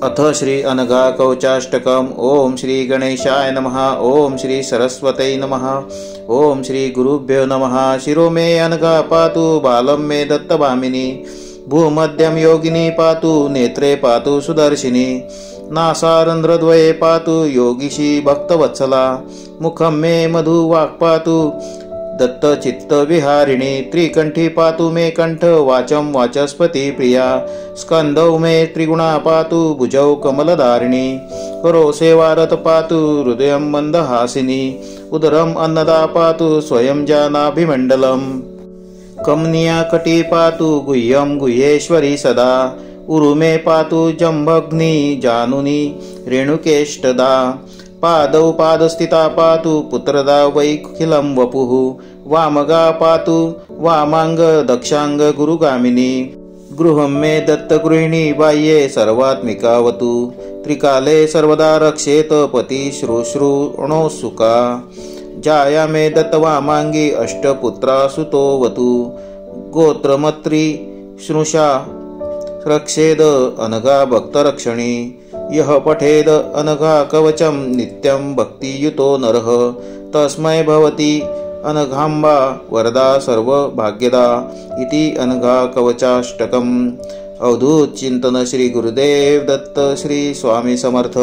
अथ श्री अनघा कवचाष्टकम्। ओम श्री गणेशाय नमः। ओम श्री सरस्वतये नमः। ओम श्री गुरुभ्यो नमः। शिरो मे अनघा पातु बालं मे दत्तभामिनी। भूमध्यं योगिनी पातु नेत्रे पातु सुदर्शिनी। नासारन्ध्रद्वये पातु योगिशी भक्तवत्सला। मुखं मे मधुवाक् पातु दत्तचित्तविहारिणी। त्रिकंठी पातु मे कंठ वाचं वाचस्पति प्रिया। स्कंदौ मे त्रिगुणा पातु भुजौ कमलधारिणी। करो सेवारत पातु हृदयं मंदहासिनी। उदरम अन्नदा पातु स्वयं जानाभिमण्डलम्। कमनीया कटी पातु गुह्यं गुह्येश्वरी सदा। उरु मे पातु जम्भग्नि जानुनी रेणुकेष्टदा। पादौ पादस्थिता पातु पुत्रदा वैखिलं वपुः। वामगा पातु वामांग दक्षांग गुरुगामिनी। गृहं मे दत्तगृहिणी बाह्ये सर्वात्मिकावतु। त्रिकाले सर्वदा रक्षेत पति श्रुश्रुणोत्सुका। जाया मे दत्तवामांगी अष्टपुत्रा सुतोवतु। गोत्रमत्री श्रुषा रक्षेद अनघा भक्तरक्षणी। यः पठेद अनघा कवचं नित्यं भक्तियुतो नरः। तस्मै भवति अनघाम्बा वरदा सर्वभाग्यदा। इति अनघा कवचाष्टकम्। अवधूत चिंतन श्री गुरुदेव दत्त श्री स्वामी समर्थ।